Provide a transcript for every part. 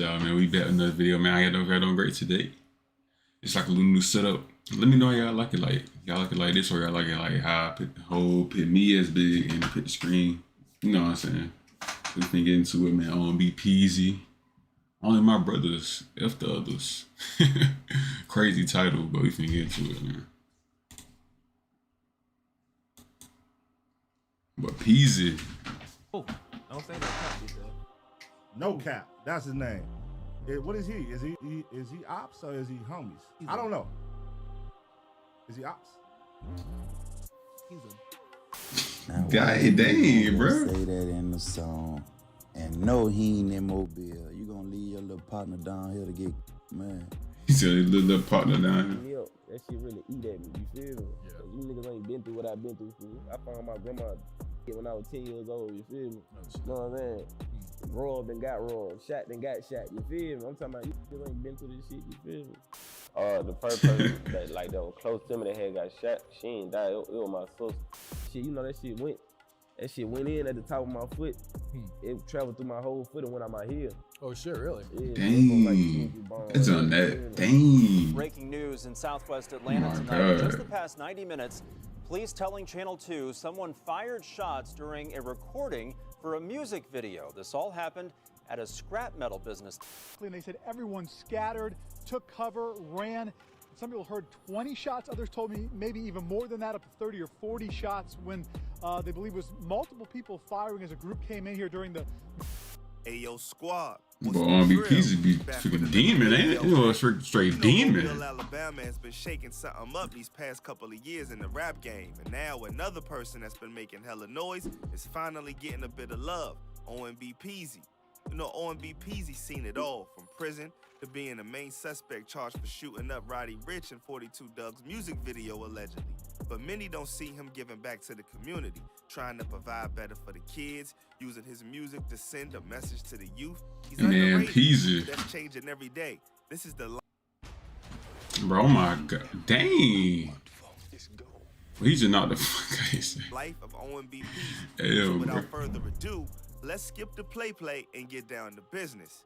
y'all, man? We back with another video, man. I got on great today. It's like a little new setup. Let me know how y'all like it. Like y'all like it like this, or y'all like it like how I put the whole, put me as big and put the screen. You know what I'm saying? We can get into it, man. OMB Peezy. Only my brothers, F the others. Crazy title, but we can get into it, man. But Peezy. Oh, don't say no cap, though. No cap. That's his name. What is he? Is he ops or is he homies? I don't know. Is he ops? He's a God dang, bro. Say that in the song. And no, he ain't in Mobile. You gonna leave your little partner down here to get man. He said his little partner down here. Yo, that shit really eat at me. You feel me? Yeah. You niggas ain't been through what I've been through. Fool. I found my grandma when I was 10 years old. You feel me? You know what I'm saying? Robbed and got robbed, shot and got shot. You feel me? I'm talking about you niggas ain't been through this shit. You feel me? The first person that was close to me that had got shot, she ain't died. It was my sister. Shit, you know that shit went in at the top of my foot. It traveled through my whole foot and went out my heel. Oh shit, really? Yeah, Dang. It's on that. Dang. Breaking news in southwest Atlanta Oh tonight. In just God. the past 90 minutes, police telling Channel 2 someone fired shots during a recording for a music video. This all happened at a scrap metal business. And they said everyone scattered, took cover, ran. Some people heard 20 shots. Others told me maybe even more than that, up to 30 or 40 shots when they believe was multiple people firing as a group came in here during the... Ayo squad. But OMB Peezy be freaking demon, ain't it? You know, straight demon. Mobile, Alabama has been shaking something up these past couple of years in the rap game. And now another person that's been making hella noise is finally getting a bit of love. OMB Peezy. You know, OMB Peezy seen it all, from prison to being the main suspect charged for shooting up Roddy Ricch in 42 Doug's music video, allegedly. But many don't see him giving back to the community, trying to provide better for the kids, using his music to send a message to the youth. He's Man, underrated, Peezy. but that's changing every day. This is the Bro, oh my God. Dang. He just knocked the fuck out. life of OMB Peezy. Hell, So bro. without further ado, let's skip the play and get down to business.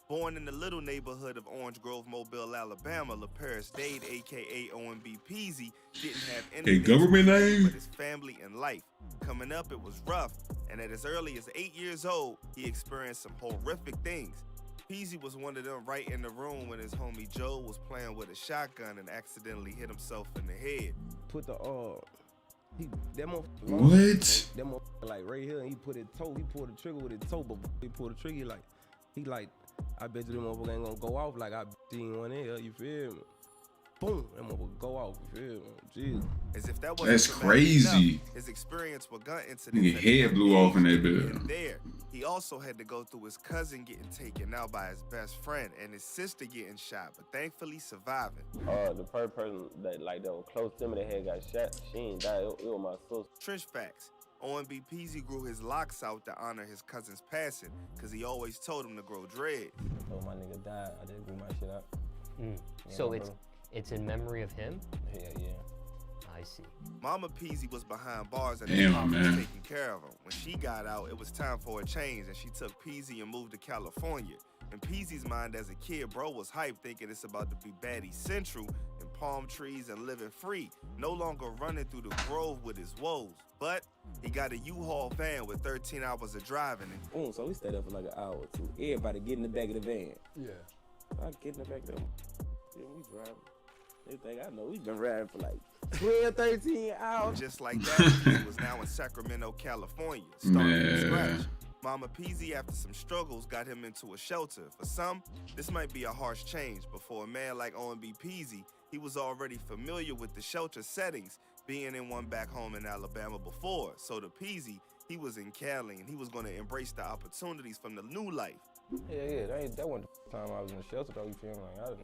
Born in the little neighborhood of Orange Grove, Mobile, Alabama, LaParis Dade, aka OMB Peezy, didn't have Hey, anything government to do name? but his family and life. Coming up, it was rough, and at as early as 8 years old, he experienced some horrific things. Peezy was one of them right in the room when his homie Joe was playing with a shotgun and accidentally hit himself in the head. Put the that motherfucker. What? That motherfucker like right here, and he pulled the trigger with his toe, but he pulled the trigger he like, I bet you that motherfucker ain't gonna go off like I seen one in here, you feel me? Boom, that motherfucker go off, you feel me? Jesus. As if that wasn't That's traumatic crazy. enough, his experience with gun incidents. Nigga at a head young blew off in age that didn't bed. end there. He also had to go through his cousin getting taken out by his best friend and his sister getting shot, but thankfully surviving. The first person that was close to me that had got shot, she ain't died. It was my sister. Trench facts. OMB Peezy grew his locks out to honor his cousin's passing, because he always told him to grow dread. So my nigga died. I just grew my shit out. So it's in memory of him? Yeah. I see. Mama Peezy was behind bars and Damn, his mom was man. taking care of him. When she got out, it was time for a change, and she took Peezy and moved to California. In Peezy's mind as a kid, bro was hyped, thinking it's about to be baddie central and palm trees and living free, no longer running through the grove with his woes. But he got a U-Haul van with 13 hours of driving. And So we stayed up for like an hour or two. Everybody get in the back of the van. Yeah. I get in the back of them. Yeah, we driving. They think I know we been riding for like 12, 13 hours. just like that, he was now in Sacramento, California, starting from scratch. Man. Mama Peezy, after some struggles, got him into a shelter. For some, this might be a harsh change, but for a man like OMB Peezy, he was already familiar with the shelter settings, being in one back home in Alabama before. So to Peezy, he was in Cali, and he was going to embrace the opportunities from the new life. Yeah, that wasn't the time I was in the shelter though, you feel me?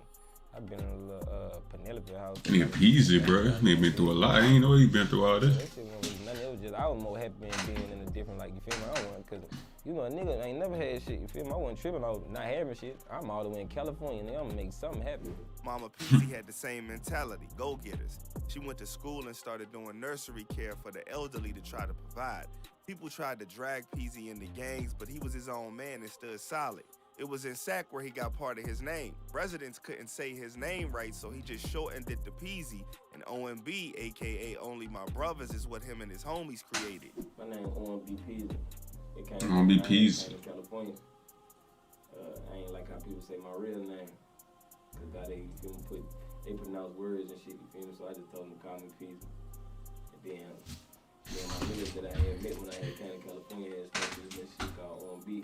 I've been in a little Penelope house. Nigga Peezy, bro. Nigga been through a lot. I ain't know he been through all this. That shit wasn't really nothing. It was just, I was more happy being in a different, like, you feel me? I don't want, cause, you know, a nigga ain't never had shit, you feel me? I wasn't tripping out not having shit. I'm all the way in California, nigga, I'm gonna make something happen. Mama Peezy had the same mentality, go-getters. She went to school and started doing nursery care for the elderly to try to provide. People tried to drag Peezy into gangs, but he was his own man and stood solid. It was in Sac where he got part of his name. Residents couldn't say his name right, so he just shortened it to Peezy. And OMB, aka Only My Brothers, is what him and his homies created. My name OMB Peezy. It came OMB from Peezy. California. I ain't like how people say my real name. Cause how they, you feel me, they pronounce words and shit, you feel me? So I just told them to call me Peezy. And then my niggas that I had met when I had came to California had started this shit called OMB.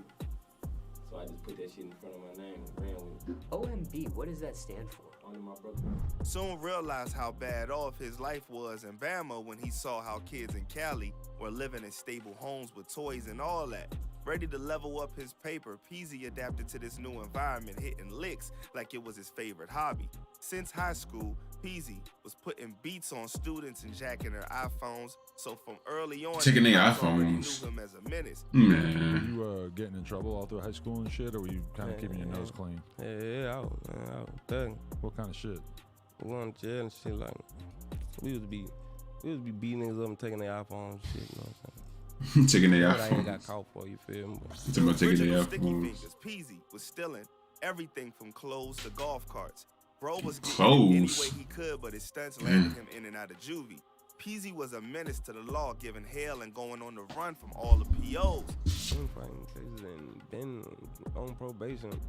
So I just put that shit in front of my name and ran with it. OMB, what does that stand for? Only My Brothers. Soon realized how bad off his life was in Bama when he saw how kids in Cali were living in stable homes with toys and all that. Ready to level up his paper, Peezy adapted to this new environment, hitting licks like it was his favorite hobby. Since high school, Peezy was putting beats on students and jacking their iPhones, so from early on, Taking their cops already iPhones. knew him as a menace. Man. You getting in trouble all through high school and shit, or were you kind of keeping your nose clean? Yeah, I was thugging. What kind of shit? We going to jail and shit like. We used to be beating niggas up and taking their iPhones and shit, you know what I'm saying? Taking their What I ain't got iPhones. caught for, you feel me? You talking about taking their Original Sticky iPhones. Fingers, Peezy was stealing everything from clothes to golf carts. Bro was getting Clothes? it any way he could, but his stunts landed him in and out of juvie. Peezy was a menace to the law, giving hell and going on the run from all the POs. Been fighting cases and been on probation.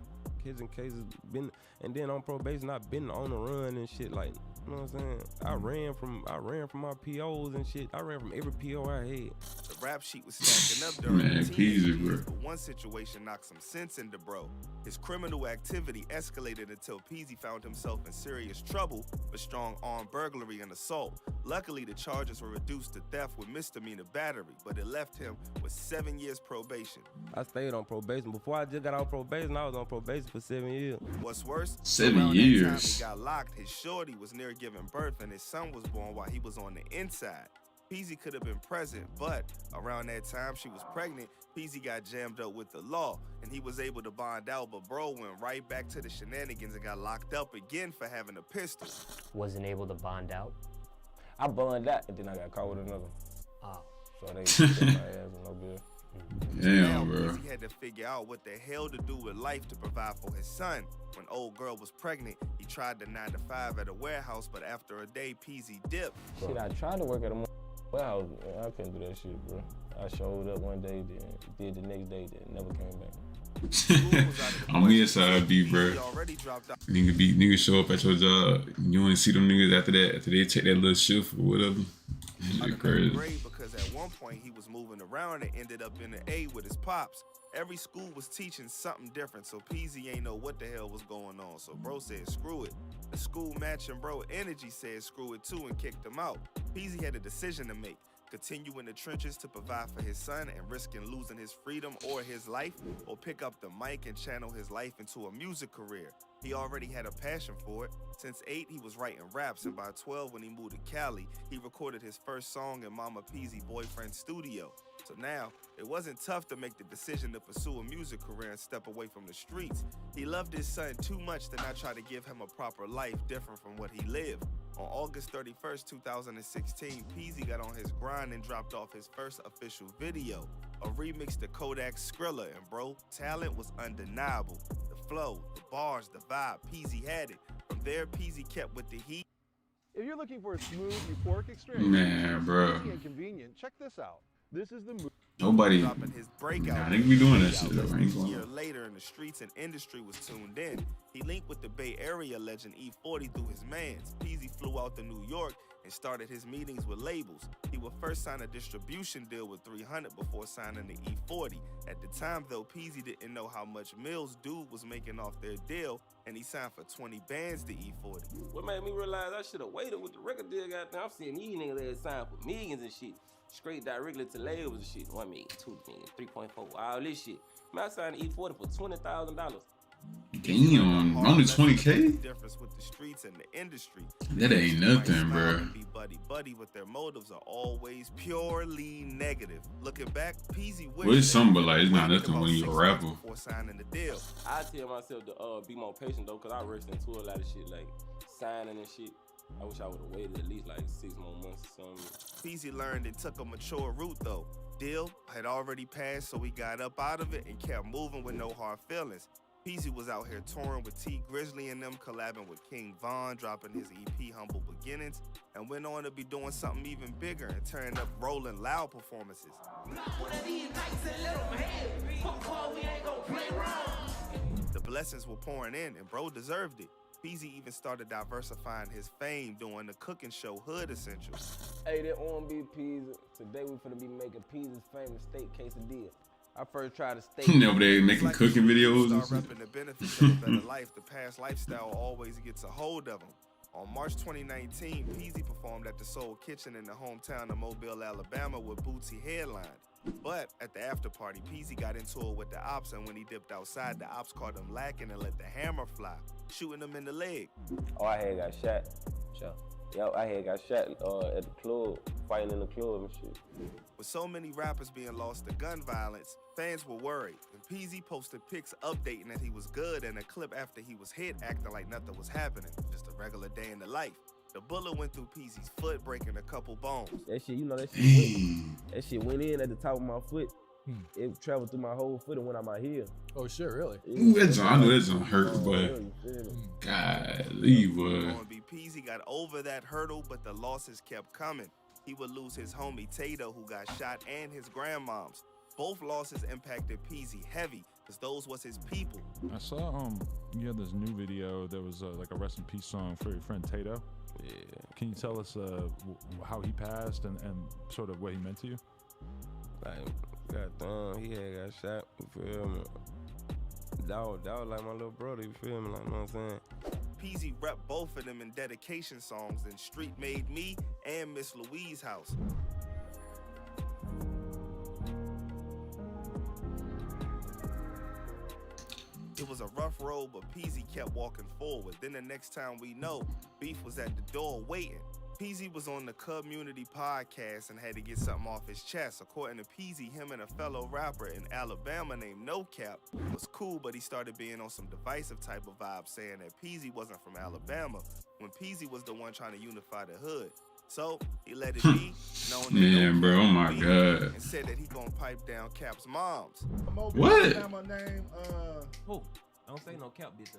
Kids in cases been, and then on probation, I've been on the run and shit. Like, you know what I'm saying? I ran from my POs and shit. I ran from every PO I had. The rap sheet was stacking up during Man, the teenage Peezy, bro. years, but one situation knocked some sense into bro. His criminal activity escalated until Peezy found himself in serious trouble for strong armed burglary and assault. Luckily, the charges were reduced to theft with misdemeanor battery, but it left him with 7 years probation. I stayed on probation. Before I just got out probation, I was on probation for 7 years. What's worse, 7 around that time years. he got locked, his shorty was near giving birth and his son was born while he was on the inside. Peezy could have been present, but around that time she was pregnant, Peezy got jammed up with the law, and he was able to bond out, but bro went right back to the shenanigans and got locked up again for having a pistol. Wasn't able to bond out? I burned out, and then I got caught with another. Oh. So they took my ass with no bill. Now, Damn, bro. Peezy had to figure out what the hell to do with life to provide for his son. When old girl was pregnant, he tried the 9 to 5 at a warehouse, but after a day, Peezy dipped. Shit, I tried to work at a warehouse. I couldn't do that shit, bro. I showed up one day, then did the next day, then never came back. I'm inside B, bro. Peezy already dropped out. Niggas show up at your job. You ain't see them niggas after that. After they take that little shift or whatever. Shit crazy. Grade because at one point he was moving around and ended up in the A with his pops. Every school was teaching something different, so Peezy ain't know what the hell was going on. So bro said, screw it. The school matching bro energy said screw it too and kicked him out. Peezy had a decision to make. Continue in the trenches to provide for his son and risking losing his freedom or his life, or pick up the mic and channel his life into a music career. He already had a passion for it. Since 8, he was writing raps, and by 12, when he moved to Cali, he recorded his first song in Mama Peezy boyfriend's studio. So now, it wasn't tough to make the decision to pursue a music career and step away from the streets. He loved his son too much to not try to give him a proper life different from what he lived. On August 31st, 2016, Peezy got on his grind and dropped off his first official video, a remix to Kodak's Skrilla, and bro, talent was undeniable. The flow, the bars, the vibe, Peezy had it. From there, Peezy kept with the heat. If you're looking for a smooth euphoric experience, Man, bro. easy and convenient, check this out. This is the Nobody. Dropping his breakout. Nah, they be doing that shit though. Less I than ain't a gonna year lie. later, in the streets and industry was tuned in. He linked with the Bay Area legend E40 through his mans. Peezy flew out to New York and started his meetings with labels. He would first sign a distribution deal with 300 before signing the E40. At the time, though, Peezy didn't know how much Mills Dude was making off their deal, and he signed for 20 bands to E40. What made me realize I should have waited with the record deal, goddamn. I'm seeing these niggas that signed for millions and shit. Straight directly to labels and shit. 1 million, 2 million, 3.4, all this shit. Man, I signed E40 for $20,000. Damn, only 20K? Difference with the streets and the industry. That ain't nothing, bro. Be buddy, but their motives are always purely negative. Looking back, Peezy Well, it's something, but like, it's not nothing when you a rapper. Before signing the deal. I tell myself to be more patient though, cause I rushed into a lot of shit like signing and shit. I wish I would have waited at least like 6 more months or something. Peezy learned and took a mature route though. Deal had already passed, so he got up out of it and kept moving with no hard feelings. Peezy was out here touring with T Grizzly and them, collabing with King Von, dropping his EP Humble Beginnings, and went on to be doing something even bigger and turning up Rolling Loud performances. The blessings were pouring in, and bro deserved it. Peezy even started diversifying his fame doing the cooking show Hood Essentials. Hey, that OMB Peezy. Today we finna be making Peezy's famous steak quesadilla. I first tried a steak. Over there making cooking videos and start shit. repping the benefits of a better life. The past lifestyle always gets a hold of him. On March 2019, Peezy performed at the Soul Kitchen in the hometown of Mobile, Alabama, with Bootsy headlined. But at the after party, Peezy got into it with the ops, and when he dipped outside, the ops caught him lacking and let the hammer fly, shooting him in the leg. Oh, I had got shot. Yo, I had got shot at the club, fighting in the club and shit. With so many rappers being lost to gun violence, fans were worried, and Peezy posted pics updating that he was good and a clip after he was hit acting like nothing was happening, just a regular day in the life. The bullet went through Peezy's foot, breaking a couple bones. That shit, you know, that shit went in at the top of my foot. It traveled through my whole foot and went out my heel. Oh shit, really? Ooh, I know that's gonna hurt, but golly, boy. OMB Peezy got over that hurdle, but the losses kept coming. He would lose his homie Tato, who got shot, and his grandmoms. Both losses impacted Peezy heavy, because those was his people. I saw you had this new video that was like a rest in peace song for your friend Tato. Yeah. Can you tell us how he passed and sort of what he meant to you? Like, he had got shot, you feel me? That was like my little brother, you feel me? Like, you know what I'm saying? Peezy rep both of them in dedication songs in Street Made Me and Miss Louise's House. It was a rough road, but Peezy kept walking forward. Then the next time we know, beef was at the door waiting. Peezy was on the Community podcast and had to get something off his chest. According to Peezy, him and a fellow rapper in Alabama named No Cap was cool, but he started being on some divisive type of vibe, saying that Peezy wasn't from Alabama, when Peezy was the one trying to unify the hood. So he let it be, Man, bro, oh my God. And said that he gonna pipe down Cap's moms. What? Name, Oh, don't say No Cap, bitch.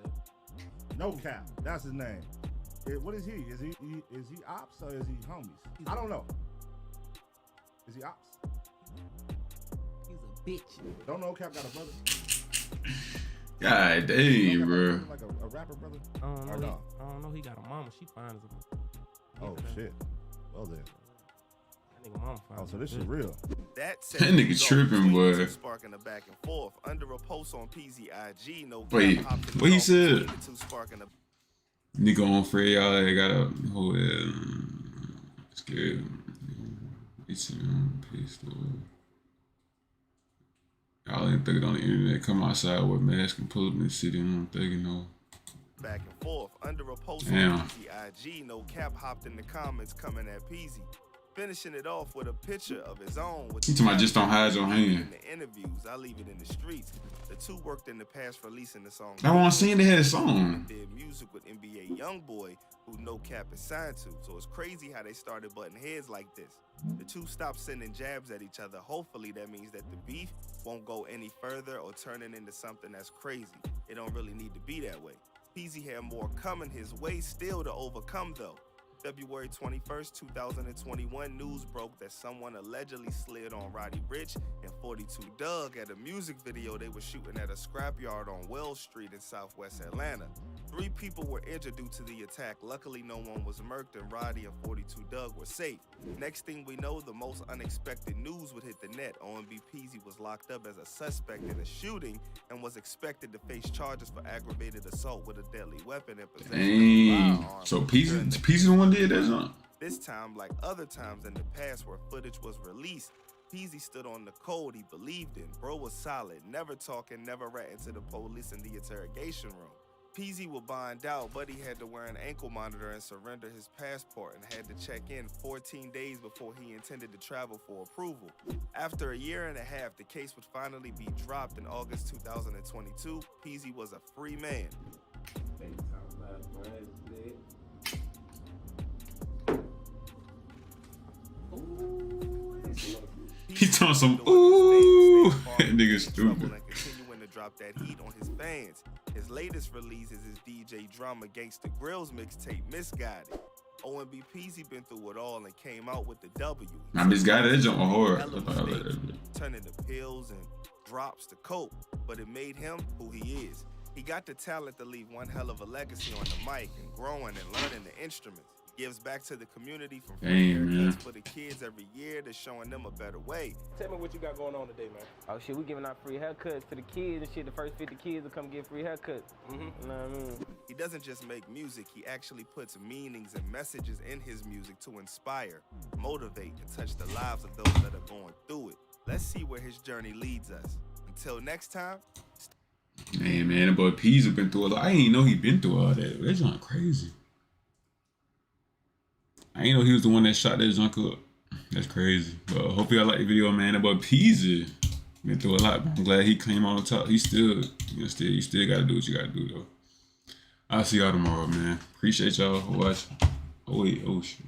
No Cap, that's his name. What is he? Is he ops or is he homies? I don't know. Is he ops? He's a bitch. Don't know Cap got a brother? God dang, bro. Like a rapper brother? I don't know. Or no? I don't know. He got a mama. She fine as a. Oh shit. Well then. That nigga mama fine. Oh, so this is real. That nigga tripping, boy. Sparking a back and forth. Under a post on Peezy IG, No Cap Wait, hopped in what he the said? two sparking a Nigga on Fred, y'all got a whole scared. It's pistol. Y'all ain't thinking on the internet. Come outside with mask and pull up in the city. I'm thinking no. back and forth. Under a post Damn. on Peezy IG, No Cap hopped in the comments coming at Peezy, finishing it off with a picture of his own. With You talking about just don't hide your hand. in the interviews, I leave it in the streets. The two worked in the past releasing the song. I want to see they had a song. Did music with NBA YoungBoy, who No Cap is signed to. So it's crazy how they started butting heads like this. The two stopped sending jabs at each other. Hopefully that means that the beef won't go any further or turn it into something that's crazy. It don't really need to be that way. Peezy had more coming his way still to overcome though. February 21st, 2021, news broke that someone allegedly slid on Roddy Ricch and 42 Doug at a music video they were shooting at a scrapyard on Wells Street in Southwest Atlanta. 3 people were injured due to the attack. Luckily, no one was murked and Roddy and 42 Doug were safe. Next thing we know, the most unexpected news would hit the net. OMB Peezy was locked up as a suspect in a shooting and was expected to face charges for aggravated assault with a deadly weapon and possession of a Dang. firearm. So Peezy the one did that song? This time, like other times in the past where footage was released, Peezy stood on the code he believed in. Bro was solid, never talking, never ratting to the police in the interrogation room. Peezy would bond out, but he had to wear an ankle monitor and surrender his passport and had to check in 14 days before he intended to travel for approval. After a year and a half, the case would finally be dropped in August 2022. Peezy was a free man. He talking some ooh. That nigga stupid. And continuing to drop that heat on his fans. his latest release is his DJ Drama Gangsta Grills mixtape, Misguided. OMB Peezy been through it all and came out with the W. Now, Misguided, that jump hard. Hella mistakes, turning the pills and drops to cope, but it made him who he is. He got the talent to leave one hell of a legacy on the mic and growing and learning the instruments. Gives back to the community from free haircuts for the kids every year to showing them a better way. Tell me what you got going on today, man. Oh shit, we giving out free haircuts to the kids and shit. The first 50 kids will come get free haircuts. You know what I mean? He doesn't just make music, he actually puts meanings and messages in his music to inspire, motivate, and touch the lives of those that are going through it. Let's see where his journey leads us. Until next time. Hey man, that boy Peezy been through a lot. I didn't know he been through all that. That's not crazy. I ain't know he was the one that shot that junk up. That's crazy. But hopefully y'all like the video, man. That boy Peezy been through a lot. I'm glad he came on the top. He still, you still gotta do what you gotta do though. I'll see y'all tomorrow, man. Appreciate y'all for watching. Oh wait, oh shit.